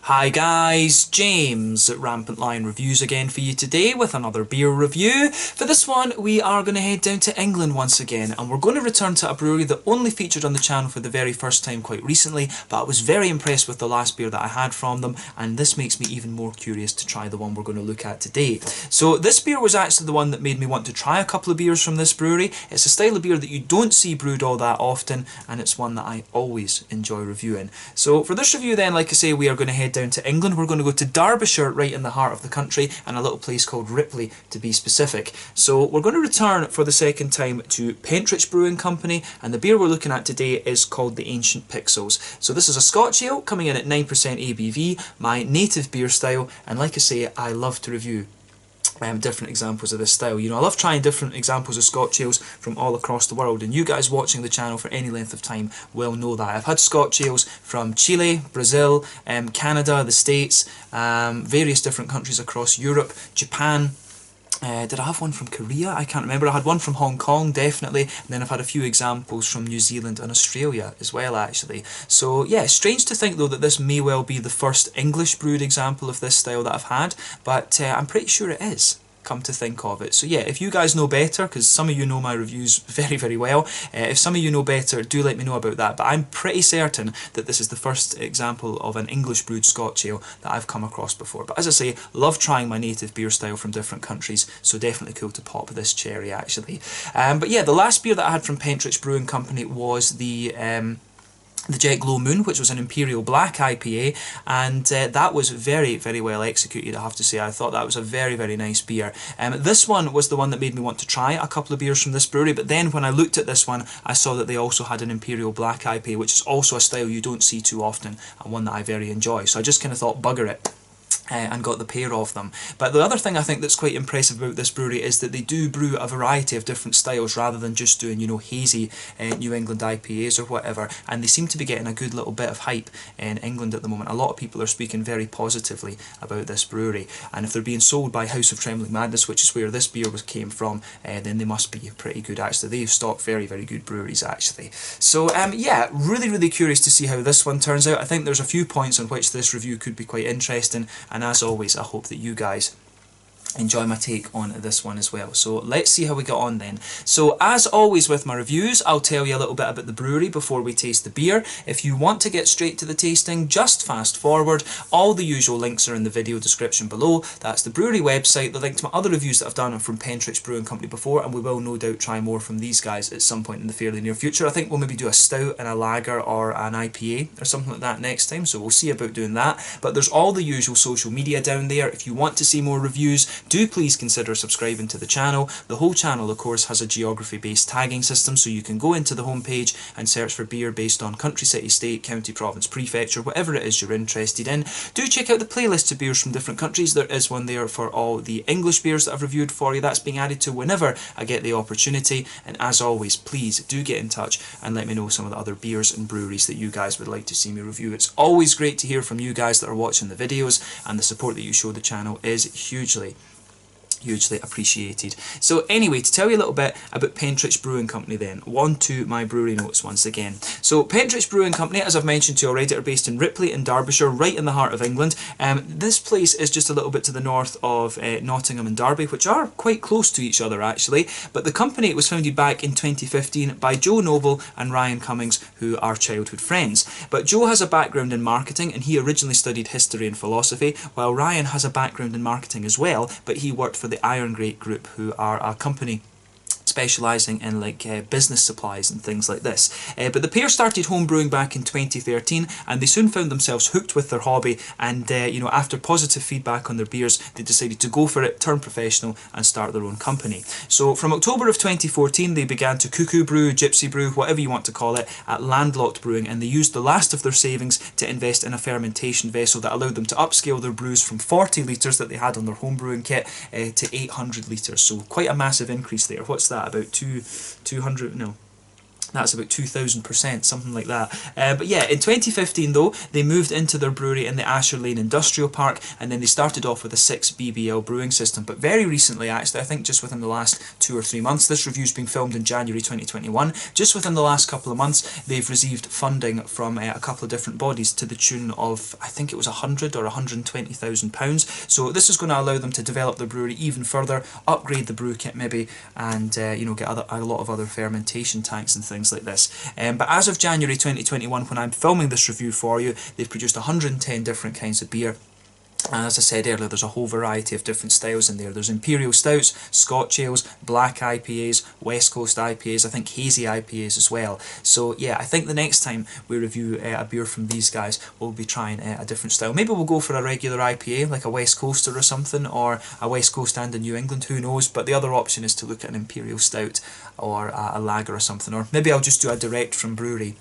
Hi guys, James at Rampant Lion Reviews again for you today with another beer review. For this one we are going to head down to England once again, and we're going to return to a brewery that only featured on the channel for the very first time quite recently, but I was very impressed with the last beer that I had from them, and this makes me even more curious to try the one we're going to look at today. So this beer was actually the one that made me want to try a couple of beers from this brewery. It's a style of beer that you don't see brewed all that often, and it's one that I always enjoy reviewing. So for this review then, like I say, we are going to head down to England. We're going to go to Derbyshire, right in the heart of the country, and a little place called Ripley to be specific. So we're going to return for the second time to Pentrich Brewing Company, and the beer we're looking at today is called the Ancient Pixels. So this is a Scotch ale coming in at 9% ABV, my native beer style, and like I say, I love to review different examples of this style. You know, I love trying different examples of Scotch ales from all across the world, and you guys watching the channel for any length of time will know that. I've had Scotch ales from Chile, Brazil, Canada, the States, various different countries across Europe, Japan. Did I have one from Korea? I can't remember. I had one from Hong Kong, definitely, and then I've had a few examples from New Zealand and Australia as well, actually. So yeah, strange to think though that this may well be the first English brewed example of this style that I've had, but I'm pretty sure it is, come to think of it. So yeah, if you guys know better, because some of you know my reviews very, very well, if some of you know better, do let me know about that. But I'm pretty certain that this is the first example of an English brewed Scotch ale that I've come across before. But as I say, love trying my native beer style from different countries, so definitely cool to pop this cherry actually. But yeah, the last beer that I had from Pentrich Brewing Company was the Jet Glow Moon, which was an Imperial Black IPA, and that was very, very well executed, I have to say. I thought that was a very, very nice beer. This one was the one that made me want to try a couple of beers from this brewery, but then when I looked at this one, I saw that they also had an Imperial Black IPA, which is also a style you don't see too often, and one that I very enjoy. So I just kind of thought, bugger it, and got the pair of them. But the other thing I think that's quite impressive about this brewery is that they do brew a variety of different styles rather than just doing, you know, hazy New England IPAs or whatever, and they seem to be getting a good little bit of hype in England at the moment. A lot of people are speaking very positively about this brewery, and if they're being sold by House of Trembling Madness, which is where this beer came from, then they must be pretty good actually. They've stocked very, very good breweries actually. So yeah, really, really curious to see how this one turns out. I think there's a few points on which this review could be quite interesting, and as always, I hope that you guys enjoy my take on this one as well. So let's see how we get on then. So as always with my reviews, I'll tell you a little bit about the brewery before we taste the beer. If you want to get straight to the tasting, just fast forward. All the usual links are in the video description below. That's the brewery website, the link to my other reviews that I've done from Pentrich Brewing Company before, and we will no doubt try more from these guys at some point in the fairly near future. I think we'll maybe do a stout and a lager or an IPA or something like that next time, so we'll see about doing that. But there's all the usual social media down there. If you want to see more reviews, do please consider subscribing to the channel. The whole channel, of course, has a geography-based tagging system, so you can go into the homepage and search for beer based on country, city, state, county, province, prefecture, whatever it is you're interested in. Do check out the playlist of beers from different countries. There is one there for all the English beers that I've reviewed for you. That's being added to whenever I get the opportunity. And as always, please do get in touch and let me know some of the other beers and breweries that you guys would like to see me review. It's always great to hear from you guys that are watching the videos, and the support that you show the channel is hugely appreciated. So anyway, to tell you a little bit about Pentrich Brewing Company then, on to my brewery notes once again. So Pentrich Brewing Company, as I've mentioned to you already, are based in Ripley in Derbyshire, right in the heart of England. This place is just a little bit to the north of Nottingham and Derby, which are quite close to each other actually, but the company was founded back in 2015 by Joe Noble and Ryan Cummings, who are childhood friends. But Joe has a background in marketing, and he originally studied history and philosophy, while Ryan has a background in marketing as well, but he worked for the Iron Great Group, who are a company specialising in business supplies and things like this. But the pair started homebrewing back in 2013, and they soon found themselves hooked with their hobby, and you know, after positive feedback on their beers, they decided to go for it, turn professional and start their own company. So from October of 2014 they began to cuckoo brew, gypsy brew, whatever you want to call it, at Landlocked Brewing, and they used the last of their savings to invest in a fermentation vessel that allowed them to upscale their brews from 40 litres that they had on their homebrewing kit to 800 litres. So quite a massive increase there. What's that, about 200, no, That's about 2,000%, something like that. But yeah, in 2015 though, they moved into their brewery in the Asher Lane Industrial Park, and then they started off with a 6 BBL brewing system. But very recently, actually, I think just within the last 2 or 3 months, this review's been filmed in January 2021, just within the last couple of months, they've received funding from a couple of different bodies to the tune of, I think it was 100 or 120,000 pounds. So this is going to allow them to develop their brewery even further, upgrade the brew kit maybe, and you know, get a lot of other fermentation tanks and things like this. But as of January 2021, when I'm filming this review for you, they've produced 110 different kinds of beer. And as I said earlier, there's a whole variety of different styles in there. There's Imperial Stouts, Scotch Ales, Black IPAs, West Coast IPAs, I think Hazy IPAs as well. So yeah, I think the next time we review a beer from these guys, we'll be trying a different style. Maybe we'll go for a regular IPA, like a West Coaster or something, or a West Coast and a New England, who knows. But the other option is to look at an Imperial Stout or a lager or something. Or maybe I'll just do a direct from brewery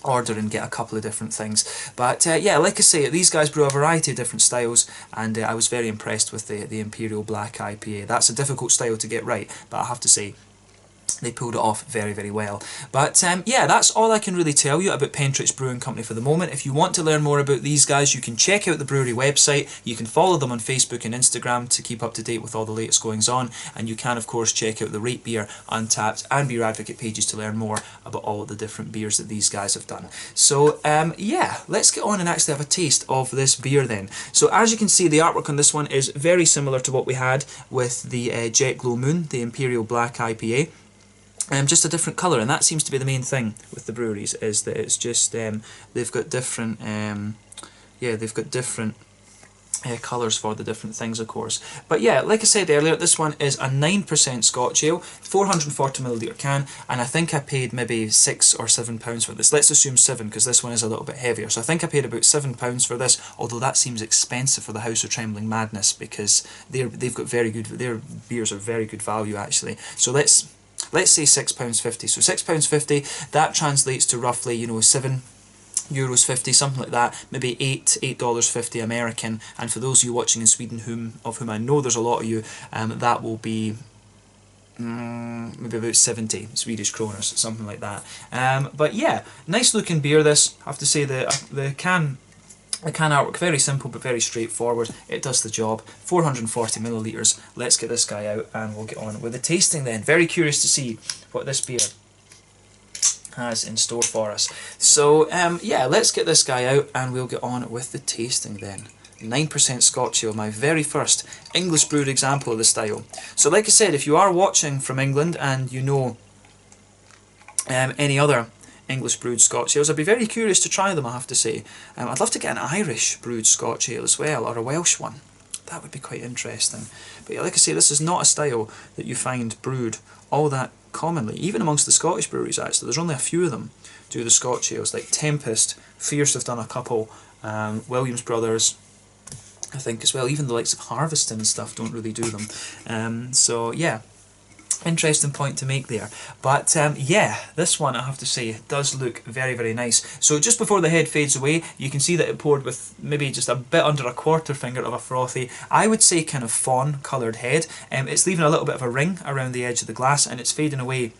order and get a couple of different things. But yeah, like I say, these guys brew a variety of different styles, and I was very impressed with the Imperial Black IPA. That's a difficult style to get right, but I have to say, they pulled it off very, very well. But yeah, that's all I can really tell you about Pentrich Brewing Company for the moment. If you want to learn more about these guys, you can check out the brewery website. You can follow them on Facebook and Instagram to keep up to date with all the latest goings on. And you can, of course, check out the Rate Beer, Untappd and Beer Advocate pages to learn more about all of the different beers that these guys have done. So yeah, let's get on and actually have a taste of this beer then. So as you can see, the artwork on this one is very similar to what we had with the Jet Glow Moon, the Imperial Black IPA. Just a different colour, and that seems to be the main thing with the breweries, is that it's just they've got different colours for the different things, of course. But yeah, like I said earlier, this one is a 9% Scotch ale, 440ml can, and I think I paid maybe £6 or £7 for this. Let's assume 7, because this one is a little bit heavier. So I think I paid about £7 for this, although that seems expensive for the House of Trembling Madness, because they've got their beers are very good value actually. So let's say £6.50. So £6.50, that translates to roughly, you know, €7.50, something like that, maybe $8.50 American. And for those of you watching in Sweden, of whom I know there's a lot of you, that will be maybe about 70 Swedish kroners, something like that. But yeah, nice looking beer this. I have to say the can artwork, very simple but very straightforward. It does the job. 440ml. Let's get this guy out and we'll get on with the tasting then. Very curious to see what this beer has in store for us. So yeah, let's get this guy out and we'll get on with the tasting then. 9% Scotch ale, my very first English brewed example of the style. So like I said, if you are watching from England and you know any other English brewed Scotch ales, I'd be very curious to try them, I have to say. I'd love to get an Irish brewed Scotch ale as well, or a Welsh one. That would be quite interesting. But yeah, like I say, this is not a style that you find brewed all that commonly, even amongst the Scottish breweries actually. There's only a few of them do the Scotch ales, like Tempest, Fierce have done a couple, Williams Brothers, I think as well. Even the likes of Harveston and stuff don't really do them. So yeah, interesting point to make there. But yeah, this one I have to say does look very, very nice. So just before the head fades away, you can see that it poured with maybe just a bit under a quarter finger of a frothy, I would say kind of fawn coloured head. It's leaving a little bit of a ring around the edge of the glass, and it's fading away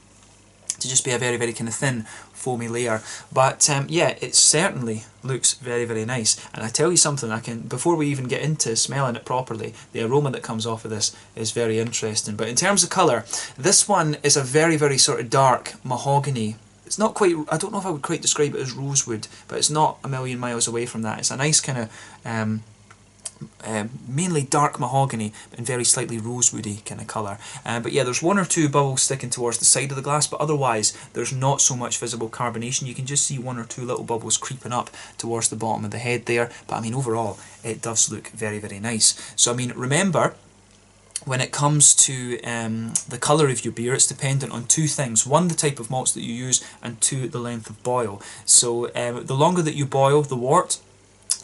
to just be a very, very kind of thin foamy layer. But yeah, it certainly looks very, very nice. And I tell you something, before we even get into smelling it properly, the aroma that comes off of this is very interesting. But in terms of colour, this one is a very, very sort of dark mahogany. It's not quite, I don't know if I would quite describe it as rosewood, but it's not a million miles away from that. It's a nice kind of mainly dark mahogany and very slightly rosewoody kind of colour. But yeah, there's one or two bubbles sticking towards the side of the glass, but otherwise there's not so much visible carbonation. You can just see one or two little bubbles creeping up towards the bottom of the head there. But I mean, overall, it does look very, very nice. So I mean, remember, when it comes to the colour of your beer, it's dependent on two things. One, the type of malts that you use, and two, the length of boil. So the longer that you boil the wort,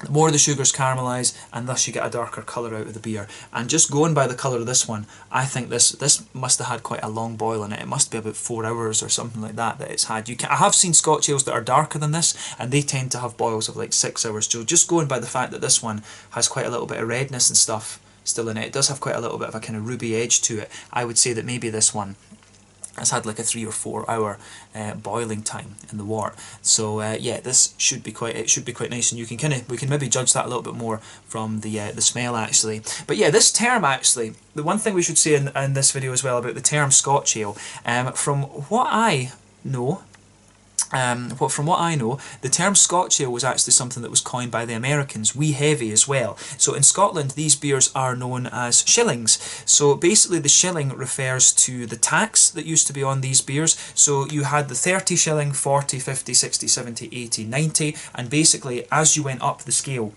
the more the sugars caramelise, and thus you get a darker colour out of the beer. And just going by the colour of this one, I think this must have had quite a long boil in it. It must be about 4 hours or something like that it's had. I have seen Scotch ales that are darker than this, and they tend to have boils of like 6 hours. So just going by the fact that this one has quite a little bit of redness and stuff still in it, it does have quite a little bit of a kind of ruby edge to it, I would say that maybe this one It's had like a 3 or 4 hour boiling time in the wort. So yeah, this should be quite nice, and we can maybe judge that a little bit more from the smell actually. But yeah, this term actually, the one thing we should say in this video as well about the term Scotch ale, from what I know. From what I know, the term Scotch ale was actually something that was coined by the Americans, wee heavy as well. So in Scotland, these beers are known as shillings. So basically the shilling refers to the tax that used to be on these beers. So you had the 30 shilling, 40, 50, 60, 70, 80, 90, and basically as you went up the scale,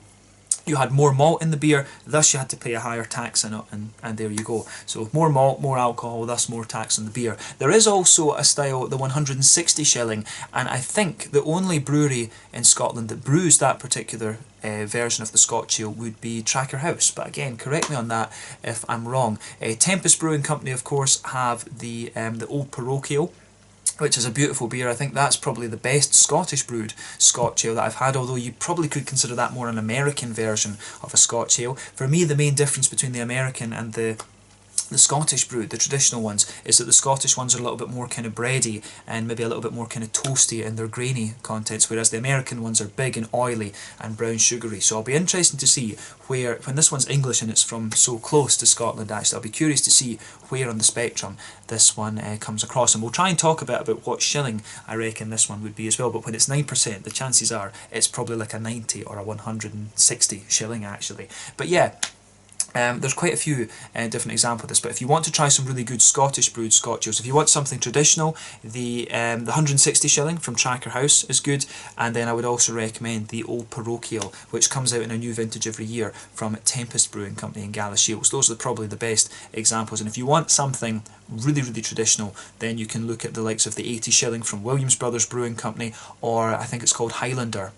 you had more malt in the beer, thus you had to pay a higher tax on it, and there you go. So more malt, more alcohol, thus more tax on the beer. There is also a style, the 160 shilling, and I think the only brewery in Scotland that brews that particular version of the Scotch ale would be Tracker House. But again, correct me on that if I'm wrong. Tempest Brewing Company, of course, have the Old Parochial, which is a beautiful beer. I think that's probably the best Scottish brewed Scotch ale that I've had, although you probably could consider that more an American version of a Scotch ale. For me, the main difference between the American and the Scottish brewed, the traditional ones, is that the Scottish ones are a little bit more kind of bready and maybe a little bit more kind of toasty in their grainy contents, whereas the American ones are big and oily and brown sugary. So I'll be interested to see where, when this one's English and it's from so close to Scotland actually, I'll be curious to see where on the spectrum this one comes across, and we'll try and talk a bit about what shilling I reckon this one would be as well. But when it's 9%, the chances are it's probably like a 90 or a 160 shilling actually. But yeah, there's quite a few different examples of this, but if you want to try some really good Scottish brewed Scotch ales, if you want something traditional, the 160 shilling from Tracker House is good, and then I would also recommend the Old Parochial, which comes out in a new vintage every year from Tempest Brewing Company in Galashiels. Those are probably the best examples, and if you want something really, really traditional, then you can look at the likes of the 80 shilling from Williams Brothers Brewing Company, or I think it's called Highlander,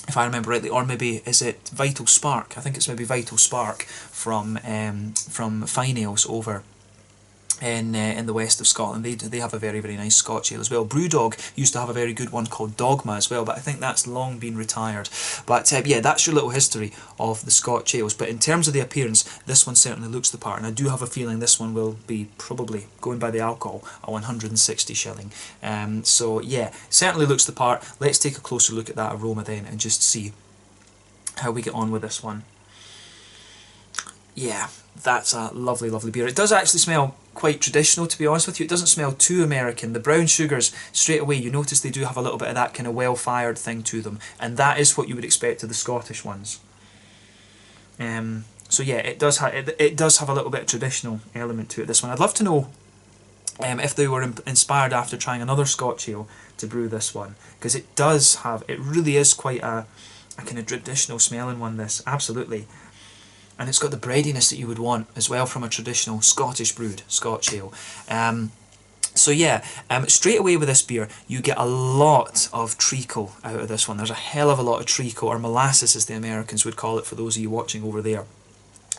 if I remember rightly, or maybe is it Vital Spark? I think it's maybe Vital Spark from Fine Ales over in the west of Scotland. They have a very, very nice Scotch ale as well. Brewdog used to have a very good one called Dogma as well, but I think that's long been retired. But yeah, that's your little history of the Scotch ales. But in terms of the appearance, this one certainly looks the part, and I do have a feeling this one will be, probably going by the alcohol, a 160 shilling. So yeah, certainly looks the part. Let's take a closer look at that aroma then and just see how we get on with this one. Yeah, that's a lovely, lovely beer. It does actually smell quite traditional, to be honest with you. It doesn't smell too American. The brown sugars, straight away, you notice they do have a little bit of that kind of well-fired thing to them, and that is what you would expect of the Scottish ones. So yeah, it does have a little bit of traditional element to it, this one. I'd love to know if they were inspired after trying another Scotch ale to brew this one, because it really is quite a kind of traditional smelling one, this, absolutely. And it's got the breadiness that you would want as well from a traditional Scottish brewed Scotch ale. So yeah, straight away with this beer, you get a lot of treacle out of this one. There's a hell of a lot of treacle, or molasses as the Americans would call it for those of you watching over there.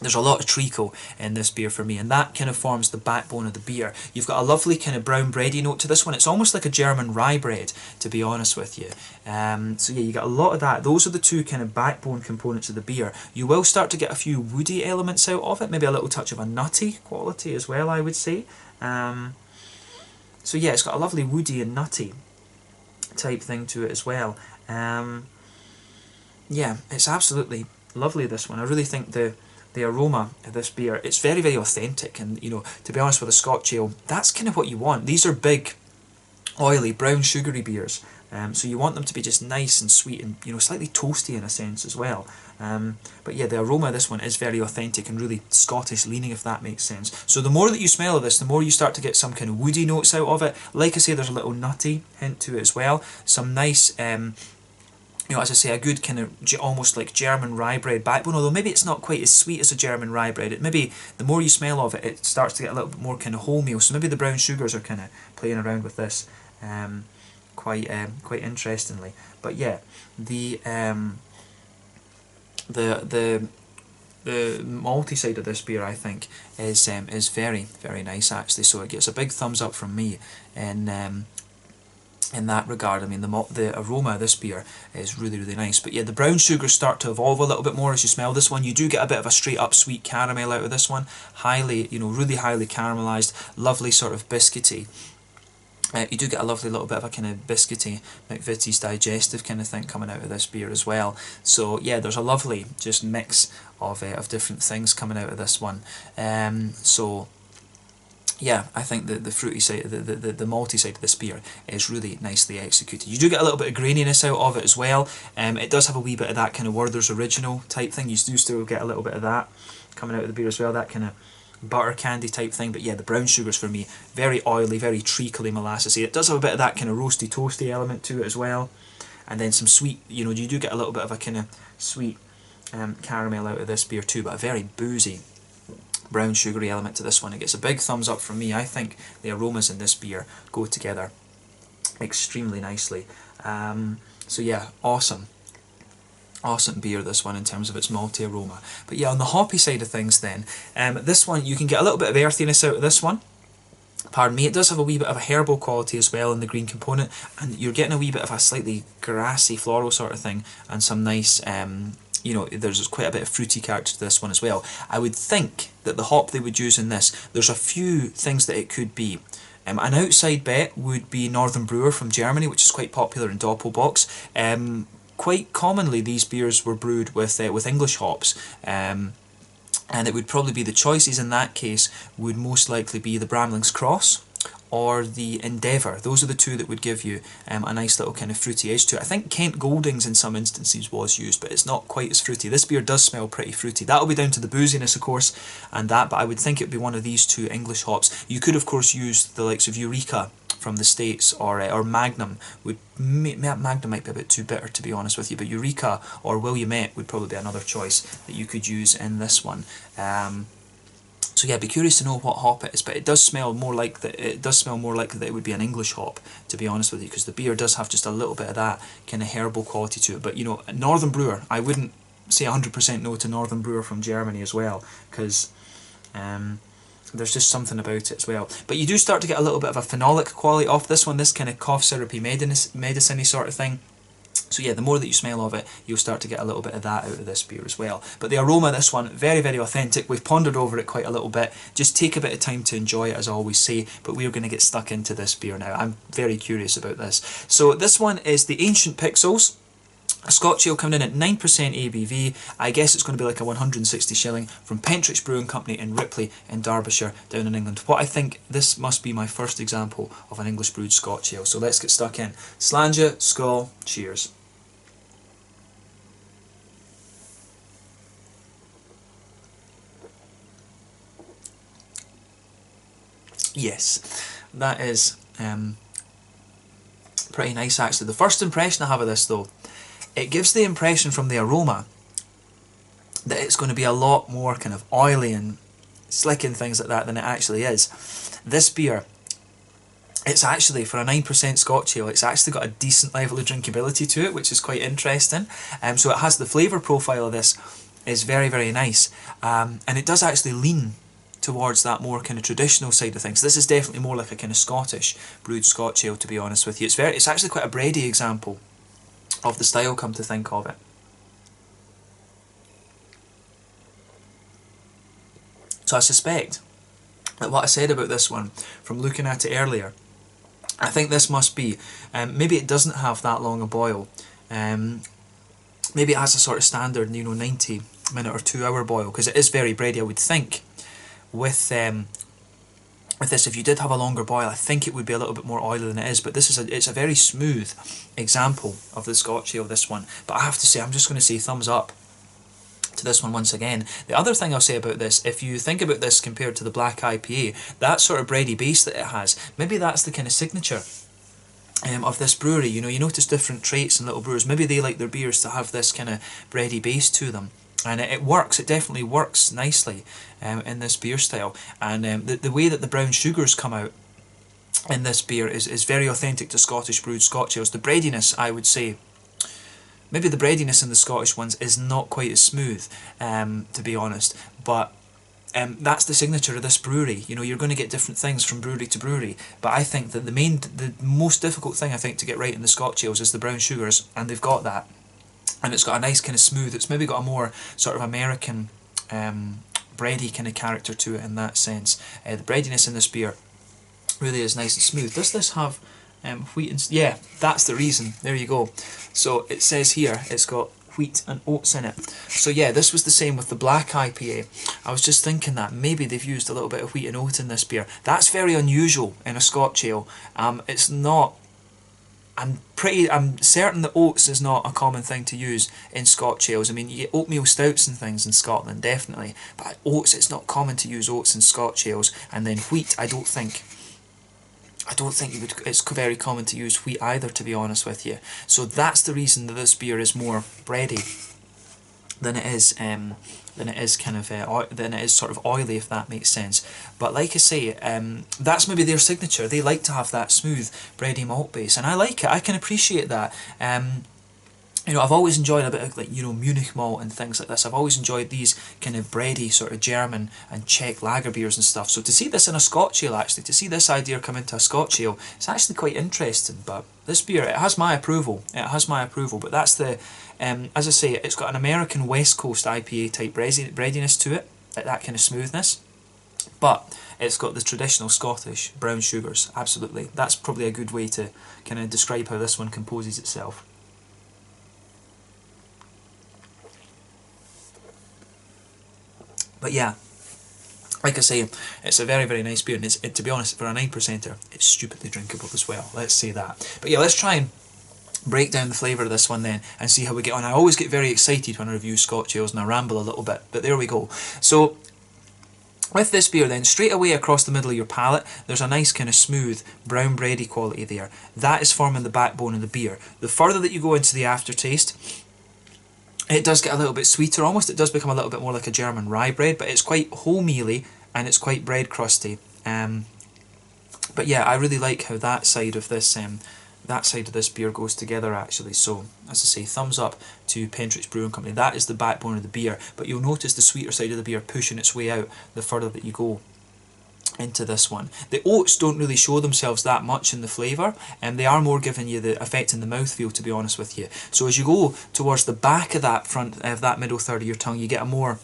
There's a lot of treacle in this beer for me, and that kind of forms the backbone of the beer. You've got a lovely kind of brown bready note to this one. It's almost like a German rye bread, to be honest with you. So yeah, you get a lot of that. Those are the two kind of backbone components of the beer. You will start to get a few woody elements out of it, maybe a little touch of a nutty quality as well, I would say. So yeah, it's got a lovely woody and nutty type thing to it as well. Yeah, it's absolutely lovely, this one. I really think the aroma of this beer, it's very, very authentic, and you know, to be honest with a Scotch ale, that's kind of what you want. These are big, oily, brown, sugary beers, so you want them to be just nice and sweet and, you know, slightly toasty in a sense as well. But yeah, the aroma of this one is very authentic and really Scottish leaning, if that makes sense. So the more that you smell of this, the more you start to get some kind of woody notes out of it. Like I say, there's a little nutty hint to it as well. Some nice you know, as I say, a good kind of almost like German rye bread backbone, although maybe it's not quite as sweet as a German rye bread. It maybe, the more you smell of it, it starts to get a little bit more kind of wholemeal, so maybe the brown sugars are kind of playing around with this quite interestingly. But yeah, the malty side of this beer, I think, is very, very nice actually, so it gets a big thumbs up from me in that regard. I mean, the aroma of this beer is really, really nice. But yeah, the brown sugars start to evolve a little bit more as you smell this one. You do get a bit of a straight up sweet caramel out of this one. Highly, really highly caramelized, lovely sort of biscuity. You do get a lovely little bit of a kind of biscuity, McVitie's digestive kind of thing coming out of this beer as well. So yeah, there's a lovely just mix of different things coming out of this one. So yeah, I think the fruity side, the malty side of this beer is really nicely executed. You do get a little bit of graininess out of it as well. It does have a wee bit of that kind of Werther's Original type thing. You do still get a little bit of that coming out of the beer as well, that kind of butter candy type thing. But yeah, the brown sugars for me, very oily, very treacly, molassesy. It does have a bit of that kind of roasty toasty element to it as well, and then some sweet, you do get a little bit of a kind of sweet caramel out of this beer too, but a very boozy brown sugary element to this one. It gets a big thumbs up from me. I think the aromas in this beer go together extremely nicely. So yeah, awesome beer, this one, in terms of its malty aroma. But yeah, on the hoppy side of things then, this one, you can get a little bit of earthiness out of this one. Pardon me, it does have a wee bit of a herbal quality as well in the green component, and you're getting a wee bit of a slightly grassy floral sort of thing, and some nice, there's quite a bit of fruity character to this one as well. I would think that the hop they would use in this, there's a few things that it could be. An outside bet would be Northern Brewer from Germany, which is quite popular in Doppelbocks. Quite commonly these beers were brewed with English hops, and it would probably be the choices in that case would most likely be the Bramling's Cross or the Endeavour. Those are the two that would give you a nice little kind of fruity edge to it. I think Kent Goldings in some instances was used, but it's not quite as fruity. This beer does smell pretty fruity. That'll be down to the booziness, of course, and that, but I would think it would be one of these two English hops. You could, of course, use the likes of Eureka from the States, or Magnum. Magnum might be a bit too bitter, to be honest with you, but Eureka or Williamette would probably be another choice that you could use in this one. So yeah, be curious to know what hop it is, but it does smell more like that. It does smell more likely that it would be an English hop, to be honest with you, because the beer does have just a little bit of that kind of herbal quality to it. But Northern Brewer, I wouldn't say 100% no to Northern Brewer from Germany as well, because there's just something about it as well. But you do start to get a little bit of a phenolic quality off this one, this kind of cough syrupy medicine-y sort of thing. So yeah, the more that you smell of it, you'll start to get a little bit of that out of this beer as well. But the aroma of this one, very, very authentic. We've pondered over it quite a little bit. Just take a bit of time to enjoy it, as I always say, but we're going to get stuck into this beer now. I'm very curious about this. So this one is the Ancient Pixels. A Scotch ale coming in at 9% ABV. I guess it's going to be like a 160 shilling from Pentrich Brewing Company in Ripley in Derbyshire down in England. What I think this must be my first example of an English brewed Scotch ale. So let's get stuck in. Slàinte, skål, cheers. Yes, that is pretty nice actually. The first impression I have of this though, it gives the impression from the aroma that it's going to be a lot more kind of oily and slick and things like that than it actually is. This beer, it's actually, for a 9% Scotch ale, it's actually got a decent level of drinkability to it, which is quite interesting. So it has the flavour profile of this is very, very nice, and it does actually lean towards that more kind of traditional side of things. This is definitely more like a kind of Scottish brewed Scotch ale, to be honest with you. It's actually quite a bready example of the style, come to think of it. So I suspect that what I said about this one, from looking at it earlier, I think this must be, maybe it doesn't have that long a boil, maybe it has a sort of standard 90 minute or 2 hour boil, because it is very bready. I would think with this, if you did have a longer boil, I think it would be a little bit more oily than it is, but this is it's a very smooth example of the Scotch ale, this one. But I have to say, I'm just going to say thumbs up to this one once again. The other thing I'll say about this, if you think about this compared to the Black IPA, that sort of bready base that it has, maybe that's the kind of signature of this brewery. You notice different traits in little brewers. Maybe they like their beers to have this kind of bready base to them. And it works, it definitely works nicely in this beer style. And the way that the brown sugars come out in this beer is very authentic to Scottish brewed Scotch ales. The breadiness, I would say, maybe the breadiness in the Scottish ones is not quite as smooth, to be honest. But that's the signature of this brewery. You know, you're going to get different things from brewery to brewery, but I think that the most difficult thing I think to get right in the Scotch ales is the brown sugars, and they've got that. And it's got a nice kind of smooth, it's maybe got a more sort of American bready kind of character to it in that sense. The breadiness in this beer really is nice and smooth. Does this have wheat and... yeah, that's the reason. There you go. So it says here it's got wheat and oats in it. So yeah, this was the same with the black IPA. I was just thinking that maybe they've used a little bit of wheat and oat in this beer. That's very unusual in a Scotch ale. It's not... I'm certain that oats is not a common thing to use in Scotch ales. I mean, you get oatmeal stouts and things in Scotland, definitely. But oats, it's not common to use oats in Scotch ales. And then wheat, I don't think it's very common to use wheat either, to be honest with you. So that's the reason that this beer is more bready than it is sort of oily, if that makes sense. But like I say, that's maybe their signature. They like to have that smooth bready malt base, and I like it. I can appreciate that. You know, I've always enjoyed a bit of, like, you know, Munich malt and things like this. I've always enjoyed these kind of bready sort of German and Czech lager beers and stuff. So to see this in a Scotch ale, actually, to see this idea come into a Scotch ale, it's actually quite interesting. But this beer, it has my approval. It has my approval. But that's the, as I say, it's got an American West Coast IPA type breadiness to it, like that kind of smoothness. But it's got the traditional Scottish brown sugars, absolutely. That's probably a good way to kind of describe how this one composes itself. But yeah, like I say, it's a very, very nice beer, and to be honest, for a 9%er, it's stupidly drinkable as well, let's say that. But yeah, let's try and break down the flavour of this one then, and see how we get on. I always get very excited when I review Scotch ales, and I ramble a little bit, but there we go. So, with this beer then, straight away across the middle of your palate, there's a nice kind of smooth, brown bready quality there. That is forming the backbone of the beer. The further that you go into the aftertaste, it does get a little bit sweeter almost. It does become a little bit more like a German rye bread, but it's quite wholemeally and it's quite bread crusty. But yeah, I really like how that side of this beer goes together actually. So as I say, thumbs up to Pentrich Brewing Company. That is the backbone of the beer, but you'll notice the sweeter side of the beer pushing its way out the further that you go into this one. The oats don't really show themselves that much in the flavour, and they are more giving you the effect in the mouthfeel, to be honest with you. So as you go towards the back of that middle third of your tongue, you get a more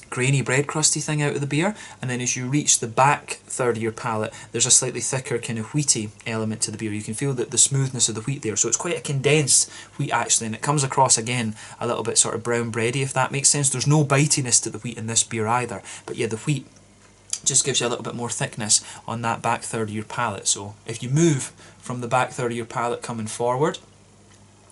grainy bread crusty thing out of the beer, and then as you reach the back third of your palate, there's a slightly thicker kind of wheaty element to the beer. You can feel that the smoothness of the wheat there, so it's quite a condensed wheat actually, and it comes across again a little bit sort of brown bready, if that makes sense. There's no bitiness to the wheat in this beer either, but yeah, the wheat just gives you a little bit more thickness on that back third of your palate. So if you move from the back third of your palate coming forward,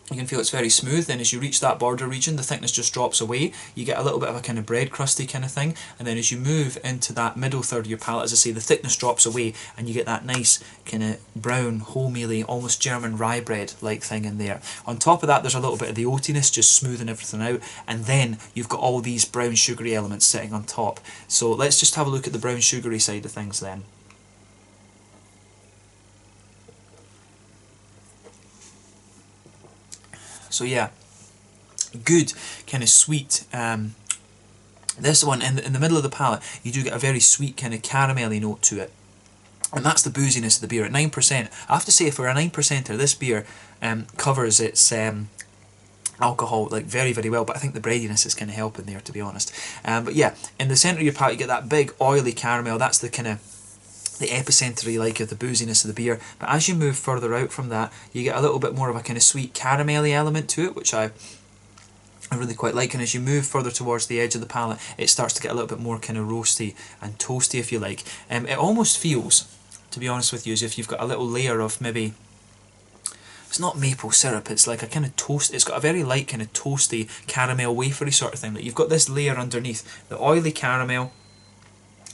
you can feel it's very smooth. Then as you reach that border region, the thickness just drops away. You get a little bit of a kind of bread crusty kind of thing. And then as you move into that middle third of your palate, as I say, the thickness drops away and you get that nice kind of brown, wholemealy, almost German rye bread like thing in there. On top of that, there's a little bit of the oatiness, just smoothing everything out. And then you've got all these brown sugary elements sitting on top. So let's just have a look at the brown sugary side of things then. So yeah, good kind of sweet. This one in the middle of the palate, you do get a very sweet kind of caramelly note to it, and that's the booziness of the beer at 9%. I have to say, for a 9%er, this beer covers its alcohol like very, very well. But I think the breadiness is kind of helping there, to be honest. But yeah, in the centre of your palate, you get that big oily caramel. That's the kind of the epicenter, like, of the booziness of the beer. But as you move further out from that, you get a little bit more of a kind of sweet caramelly element to it, which I really quite like. And as you move further towards the edge of the palate, it starts to get a little bit more kind of roasty and toasty, if you like. It almost feels, to be honest with you, as if you've got a little layer of maybe, it's not maple syrup, it's like a kind of toast, it's got a very light kind of toasty caramel wafery sort of thing. That you've got this layer underneath, the oily caramel,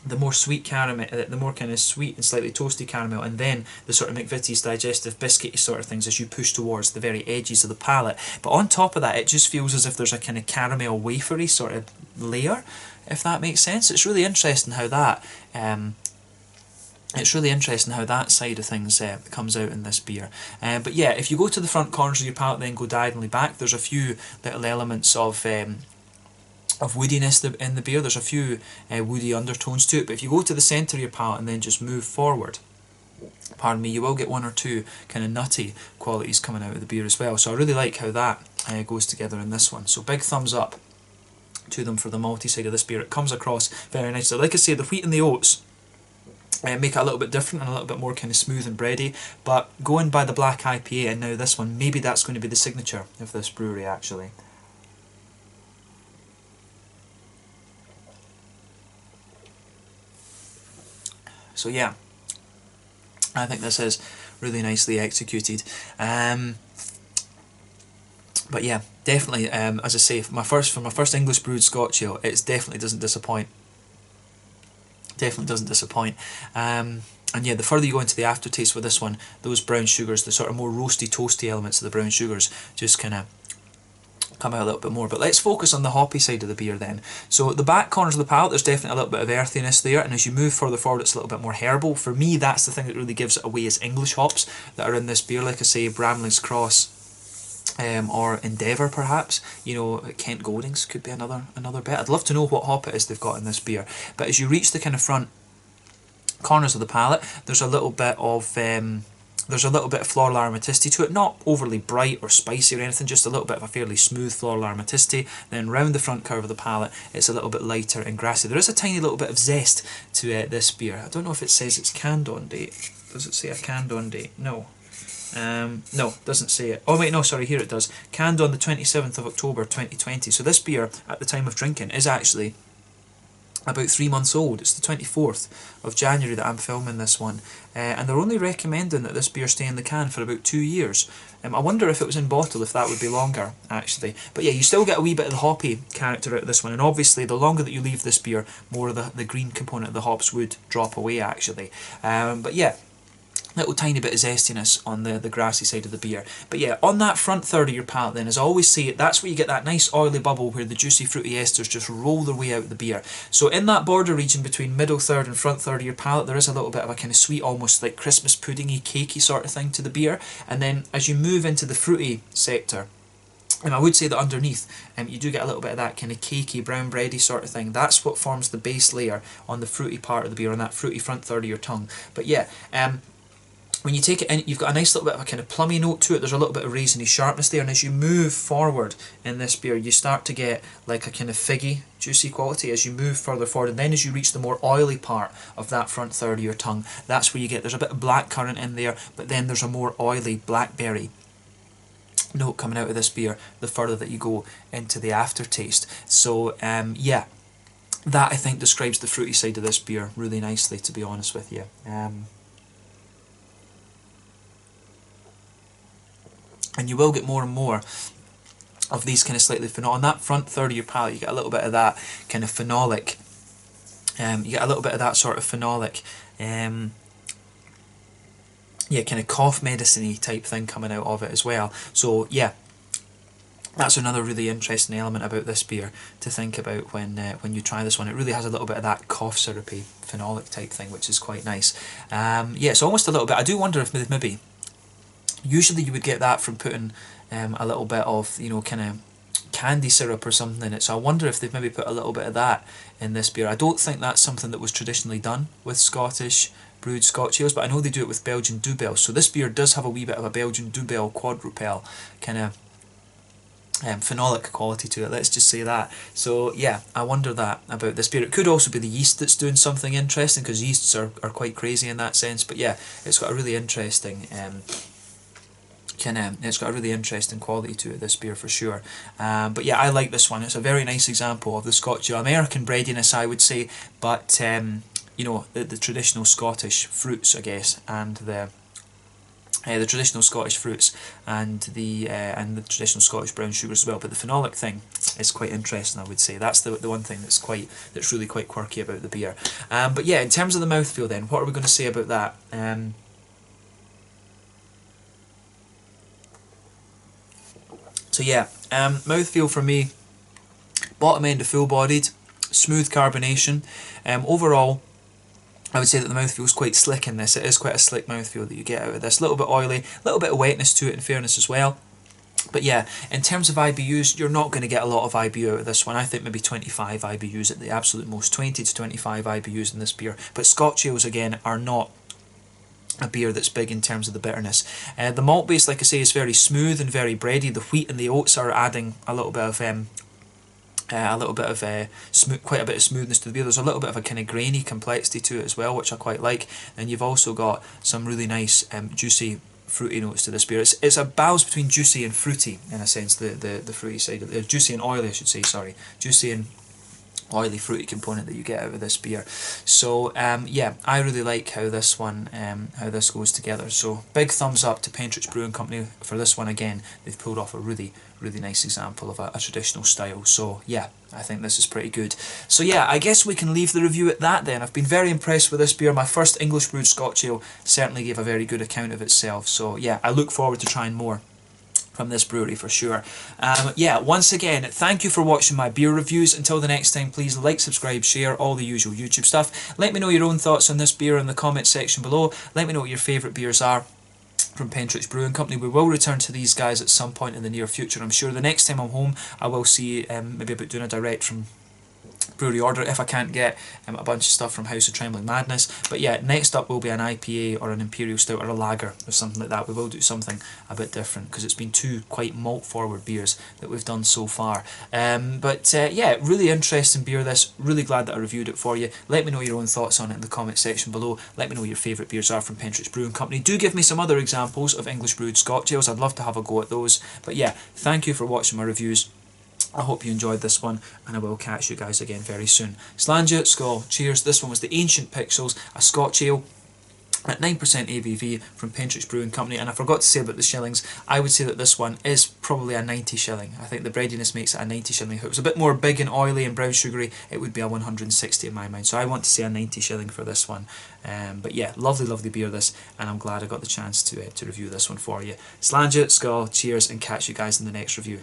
the more sweet caramel, the more kind of sweet and slightly toasty caramel, and then the sort of McVitie's digestive biscuity sort of things as you push towards the very edges of the palate. But on top of that, it just feels as if there's a kind of caramel wafery sort of layer, if that makes sense. It's really interesting how that side of things comes out in this beer. But yeah, if you go to the front corners of your palate, then go diagonally back, there's a few little elements of of woodiness in the beer. There's a few woody undertones to it, but if you go to the centre of your palate and then just move forward, pardon me, you will get one or two kind of nutty qualities coming out of the beer as well. So I really like how that goes together in this one. So big thumbs up to them for the malty side of this beer. It comes across very nicely. Like I say, the wheat and the oats make it a little bit different and a little bit more kind of smooth and bready, but going by the Black IPA and now this one, maybe that's going to be the signature of this brewery actually. So yeah, I think this is really nicely executed. But yeah, definitely, as I say, for my first English brewed Scotch ale, it definitely doesn't disappoint. Definitely doesn't disappoint. And yeah, the further you go into the aftertaste with this one, those brown sugars, the sort of more roasty, toasty elements of the brown sugars, just kind of come out a little bit more. But let's focus on the hoppy side of the beer then. So the back corners of the palate, there's definitely a little bit of earthiness there, and as you move further forward it's a little bit more herbal. For me, that's the thing that really gives it away, is English hops that are in this beer. Like I say, Bramley's Cross, or Endeavour perhaps, you know, Kent Goldings could be another bit. I'd love to know what hop it is they've got in this beer. But as you reach the kind of front corners of the palate, there's a little bit of floral aromaticity to it, not overly bright or spicy or anything, just a little bit of a fairly smooth floral aromaticity. Then round the front curve of the palate, it's a little bit lighter and grassy. There is a tiny little bit of zest to this beer. I don't know if it says it's canned on date. Does it say a canned on date? No. No, doesn't say it. Oh wait, no, sorry, here it does. Canned on the 27th of October 2020. So this beer, at the time of drinking, is actually about 3 months old. It's the 24th of January that I'm filming this one, and they're only recommending that this beer stay in the can for about 2 years. I wonder if it was in bottle, if that would be longer actually. But yeah, you still get a wee bit of the hoppy character out of this one, and obviously the longer that you leave this beer, more of the green component of the hops would drop away actually. But yeah, little tiny bit of zestiness on the grassy side of the beer. But yeah, on that front third of your palate then, as I always say, that's where you get that nice oily bubble where the juicy fruity esters just roll their way out of the beer. So in that border region between middle third and front third of your palate, there is a little bit of a kind of sweet, almost like Christmas puddingy, cakey sort of thing to the beer. And then as you move into the fruity sector, and I would say that underneath, you do get a little bit of that kind of cakey, brown bready sort of thing. That's what forms the base layer on the fruity part of the beer, on that fruity front third of your tongue. But yeah, when you take it in, you've got a nice little bit of a kind of plummy note to it. There's a little bit of raisiny sharpness there, and as you move forward in this beer, you start to get like a kind of figgy, juicy quality as you move further forward. And then as you reach the more oily part of that front third of your tongue, that's where you get, there's a bit of blackcurrant in there, but then there's a more oily blackberry note coming out of this beer the further that you go into the aftertaste. So yeah, that I think describes the fruity side of this beer really nicely, to be honest with you. And you will get more and more of these kind of slightly phenolic. On that front third of your palate, you get a little bit of that kind of phenolic. You get a little bit of that sort of phenolic, yeah, kind of cough medicine-y type thing coming out of it as well. So yeah, that's another really interesting element about this beer to think about when you try this one. It really has a little bit of that cough syrupy phenolic type thing, which is quite nice. Yeah, it's almost a little bit. I do wonder if maybe. Usually you would get that from putting a little bit of, you know, kind of candy syrup or something in it. So I wonder if they've maybe put a little bit of that in this beer. I don't think that's something that was traditionally done with Scottish brewed Scotch ales, but I know they do it with Belgian Double. So this beer does have a wee bit of a Belgian Double quadrupel kind of phenolic quality to it, let's just say that. So yeah, I wonder that about this beer. It could also be the yeast that's doing something interesting, because yeasts are quite crazy in that sense. But yeah, it's got a really interesting it's got a really interesting quality to it, this beer, for sure. But yeah, I like this one. It's a very nice example of the Scotch ale, American breadiness, I would say, but you know, the traditional Scottish fruits, I guess, and the traditional Scottish fruits and the traditional Scottish brown sugars as well. But the phenolic thing is quite interesting, I would say. That's the one thing that's really quite quirky about the beer. But yeah, in terms of the mouthfeel then, what are we going to say about that? So yeah, mouthfeel for me, bottom end of full bodied, smooth carbonation. Overall, I would say that the mouthfeel is quite slick in this. It is quite a slick mouthfeel that you get out of this. A little bit oily, a little bit of wetness to it in fairness as well. But yeah, in terms of IBUs, you're not going to get a lot of IBU out of this one. I think maybe 25 IBUs at the absolute most, 20 to 25 IBUs in this beer. But Scotch ales, again, are not a beer that's big in terms of the bitterness. The malt base, like I say, is very smooth and very bready. The wheat and the oats are adding a little bit of quite a bit of smoothness to the beer. There's a little bit of a kind of grainy complexity to it as well, which I quite like. And you've also got some really nice juicy fruity notes to this beer. It's a balance between juicy and fruity in a sense. The fruity side, juicy and oily, I should say. Sorry, juicy and oily fruity component that you get out of this beer. So yeah, I really like how this goes together. So big thumbs up to Pentrich Brewing Company for this one. Again, they've pulled off a really nice example of a traditional style. So yeah, I think this is pretty good. So yeah, I guess we can leave the review at that then. I've been very impressed with this beer. My first English brewed Scotch ale certainly gave a very good account of itself. So yeah, I look forward to trying more from this brewery for sure. Yeah, once again, thank you for watching my beer reviews. Until the next time, please like, subscribe, share, all the usual YouTube stuff. Let me know your own thoughts on this beer in the comments section below. Let me know what your favourite beers are from Pentrich Brewing Company. We will return to these guys at some point in the near future. I'm sure the next time I'm home, I will see maybe about doing a direct from Brewery Order if I can't get a bunch of stuff from House of Trembling Madness. But yeah, next up will be an IPA or an Imperial Stout or a Lager or something like that. We will do something a bit different because it's been two quite malt forward beers that we've done so far. Yeah, really interesting beer this. Really glad that I reviewed it for you. Let me know your own thoughts on it in the comment section below. Let me know what your favourite beers are from Pentrich Brewing Company. Do give me some other examples of English brewed Scotch ales. I'd love to have a go at those. But yeah, thank you for watching my reviews. I hope you enjoyed this one, and I will catch you guys again very soon. Slàinte, skål, cheers. This one was the Ancient Pixels, a Scotch ale at 9% ABV from Pentrich Brewing Company. And I forgot to say about the shillings, I would say that this one is probably a 90 shilling. I think the breadiness makes it a 90 shilling. If it was a bit more big and oily and brown sugary, it would be a 160 in my mind. So I want to say a 90 shilling for this one. But yeah, lovely beer this, and I'm glad I got the chance to review this one for you. Slàinte, skål, cheers, and catch you guys in the next review.